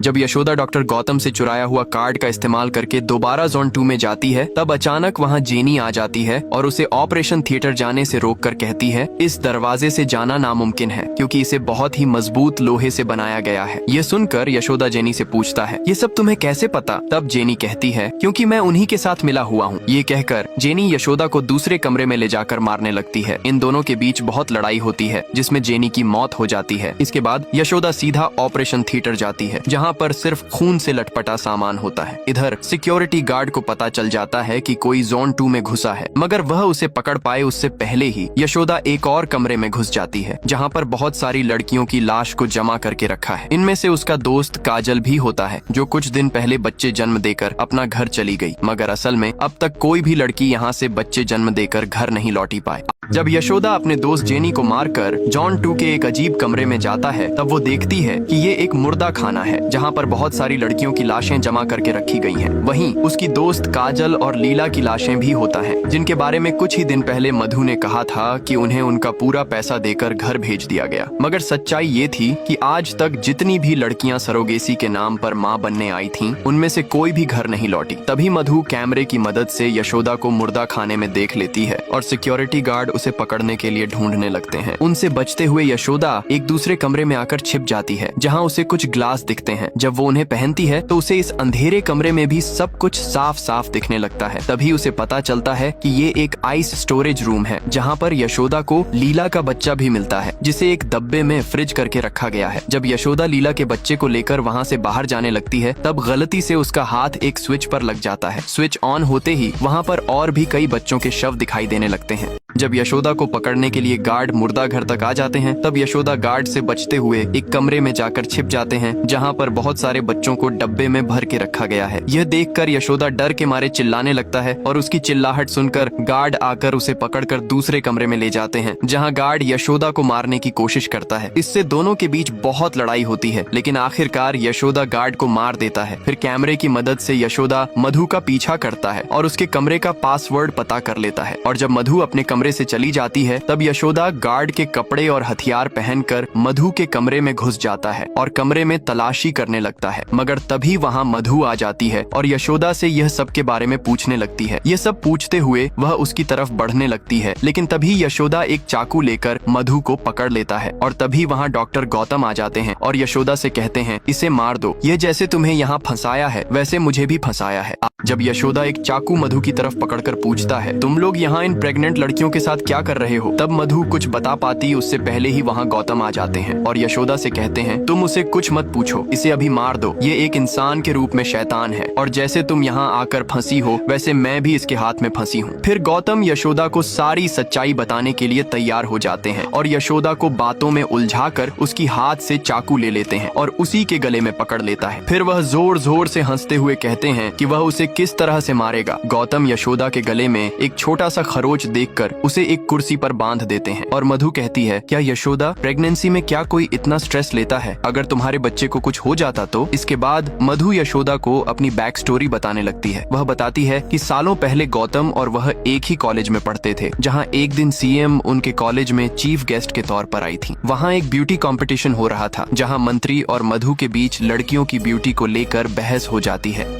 जब यशोदा डॉक्टर गौतम से चुराया हुआ कार्ड का इस्तेमाल करके दोबारा जोन 2 में जाती है, तब अचानक वहाँ जेनी आ जाती है और उसे ऑपरेशन थिएटर जाने से रोककर कहती है, इस दरवाजे से जाना नामुमकिन है क्योंकि इसे बहुत ही मजबूत लोहे से बनाया गया है। ये सुनकर यशोदा जेनी से पूछता है, ये सब तुम्हें कैसे पता? तब जेनी कहती है, क्योंकि मैं उन्हीं के साथ मिला हुआ हूँ। ये कहकर जेनी यशोदा को दूसरे कमरे में ले जाकर मारने लगती है। इन दोनों के बीच बहुत लड़ाई होती है जिसमें जेनी की मौत हो जाती है। इसके बाद यशोदा सीधा ऑपरेशन थिएटर जाती है जहाँ पर सिर्फ खून से लटपटा सामान होता है। इधर सिक्योरिटी गार्ड को पता चल जाता है कि कोई जोन 2 में घुसा है, मगर वह उसे पकड़ पाए उससे पहले ही यशोदा एक और कमरे में घुस जाती है जहाँ पर बहुत सारी लड़कियों की लाश को जमा करके रखा है। इनमें से उसका दोस्त काजल भी होता है जो कुछ दिन पहले बच्चे जन्म देकर अपना घर चली गई, मगर असल में अब तक कोई भी लड़की यहाँ से बच्चे जन्म देकर घर नहीं लौटी पाए। जब यशोदा अपने दोस्त जेनी को मारकर जॉन 2 के एक अजीब कमरे में जाता है, तब वो देखती है कि ये एक मुर्दा खाना है जहाँ पर बहुत सारी लड़कियों की लाशें जमा करके रखी गई हैं। वहीं उसकी दोस्त काजल और लीला की लाशें भी होता है जिनके बारे में कुछ ही दिन पहले मधु ने कहा था कि उन्हें उनका पूरा पैसा देकर घर भेज दिया गया। मगर सच्चाई ये थी कि आज तक जितनी भी लड़कियां सरोगेसी के नाम पर मां बनने आई थीं, उनमें से कोई भी घर नहीं लौटी। तभी मधु कैमरे की मदद से यशोदा को मुर्दा खाने में देख लेती है और सिक्योरिटी गार्ड उसे पकड़ने के लिए ढूंढने लगते हैं। उनसे बचते हुए यशोदा एक दूसरे कमरे में आकर छिप जाती है जहां उसे कुछ ग्लास दिखते हैं। जब वो उन्हें पहनती है तो उसे इस अंधेरे कमरे में भी सब कुछ साफ साफ दिखने लगता है। तभी उसे पता चलता है कि ये एक आइस स्टोरेज रूम है जहां पर यशोदा को लीला का बच्चा भी मिलता है जिसे एक डब्बे में फ्रिज करके रखा गया है। जब यशोदा लीला के बच्चे को लेकर वहां से बाहर जाने लगती है, तब गलती से उसका हाथ एक स्विच पर लग जाता है। स्विच ऑन होते ही वहां पर और भी कई बच्चों के शव दिखाई देने लगते हैं। जब यशोदा को पकड़ने के लिए गार्ड मुर्दा घर तक आ जाते हैं, तब यशोदा गार्ड से बचते हुए एक कमरे में जाकर छिप जाते हैं जहां पर बहुत सारे बच्चों को डब्बे में भर के रखा गया है। यह देखकर यशोदा डर के मारे चिल्लाने लगता है और उसकी चिल्लाहट सुनकर गार्ड आकर उसे पकड़कर दूसरे कमरे में ले जाते हैं जहां गार्ड यशोदा को मारने की कोशिश करता है। इससे दोनों के बीच बहुत लड़ाई होती है, लेकिन आखिरकार यशोदा गार्ड को मार देता है। फिर कैमरे की मदद से यशोदा मधु का पीछा करता है और उसके कमरे का पासवर्ड पता कर लेता है। और जब मधु अपने कमरे से चली जाती है, तब यशोदा गार्ड के कपड़े और हथियार पहनकर मधु के कमरे में घुस जाता है और कमरे में तलाशी करने लगता है। मगर तभी वहां मधु आ जाती है और यशोदा से यह सब के बारे में पूछने लगती है। यह सब पूछते हुए वह उसकी तरफ बढ़ने लगती है, लेकिन तभी यशोदा एक चाकू लेकर मधु को पकड़ लेता है। और तभी वहां डॉक्टर गौतम आ जाते हैं और यशोदा से कहते हैं, इसे मार दो, ये जैसे तुम्हें यहाँ फंसाया है वैसे मुझे भी फंसाया है। जब यशोदा एक चाकू मधु की तरफ पकड़कर पूछता है, तुम लोग यहाँ इन प्रेग्नेंट लड़कियों के साथ क्या कर रहे हो? तब मधु कुछ बता पाती उससे पहले ही वहाँ गौतम आ जाते हैं और यशोदा से कहते हैं, तुम उसे कुछ मत पूछो, इसे अभी मार दो, ये एक इंसान के रूप में शैतान है और जैसे तुम यहाँ आकर फंसी हो वैसे मैं भी इसके हाथ में फंसी हूँ। फिर गौतम यशोदा को सारी सच्चाई बताने के लिए तैयार हो जाते हैं और यशोदा को बातों में उलझाकर उसकी हाथ से चाकू ले लेते हैं और उसी के गले में पकड़ लेता है। फिर वह जोर जोर से हंसते हुए कहते हैं कि वह उसे किस तरह से मारेगा। गौतम यशोदा के गले में एक छोटा सा खरोच देखकर उसे एक कुर्सी पर बांध देते हैं और मधु कहती है, क्या यशोदा, प्रेगनेंसी में क्या कोई इतना स्ट्रेस लेता है? अगर तुम्हारे बच्चे को कुछ हो जाता तो? इसके बाद मधु यशोदा को अपनी बैक स्टोरी बताने लगती है। वह बताती है कि सालों पहले गौतम और वह एक ही कॉलेज में पढ़ते थे, जहाँ एक दिन सीएम उनके कॉलेज में चीफ गेस्ट के तौर पर आई थी। वहाँ एक ब्यूटी कंपटीशन हो रहा था जहाँ मंत्री और मधु के बीच लड़कियों की ब्यूटी को लेकर बहस हो जाती है।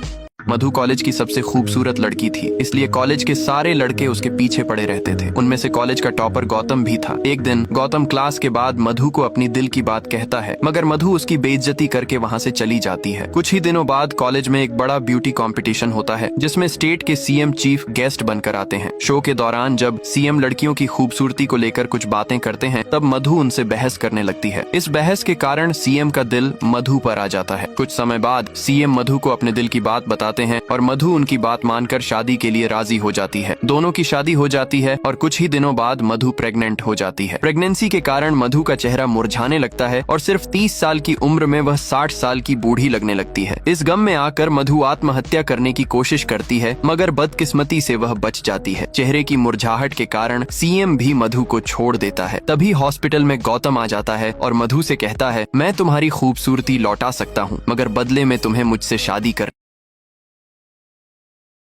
मधु कॉलेज की सबसे खूबसूरत लड़की थी, इसलिए कॉलेज के सारे लड़के उसके पीछे पड़े रहते थे। उनमें से कॉलेज का टॉपर गौतम भी था। एक दिन गौतम क्लास के बाद मधु को अपनी दिल की बात कहता है, मगर मधु उसकी बेइज्जती करके वहाँ से चली जाती है। कुछ ही दिनों बाद कॉलेज में एक बड़ा ब्यूटी कंपटीशन होता है जिसमें स्टेट के सीएम चीफ गेस्ट बनकर आते हैं। शो के दौरान जब सीएम लड़कियों की खूबसूरती को लेकर कुछ बातें करते हैं, तब मधु उनसे बहस करने लगती है। इस बहस के कारण सीएम का दिल मधु पर आ जाता है। कुछ समय बाद सीएम मधु को अपने दिल की बात बताते हैं और मधु उनकी बात मानकर शादी के लिए राजी हो जाती है। दोनों की शादी हो जाती है और कुछ ही दिनों बाद मधु प्रेग्नेंट हो जाती है। प्रेगनेंसी के कारण मधु का चेहरा मुरझाने लगता है और सिर्फ 30 साल की उम्र में वह 60 साल की बूढ़ी लगने लगती है। इस गम में आकर मधु आत्महत्या करने की कोशिश करती है, मगर बदकिस्मती से वह बच जाती है। चेहरे की मुरझाहट के कारण सीएम भी मधु को छोड़ देता है। तभी हॉस्पिटल में गौतम आ जाता है और मधु से कहता है, मैं तुम्हारी खूबसूरती लौटा सकता हूँ, मगर बदले में तुम्हें मुझसे शादी कर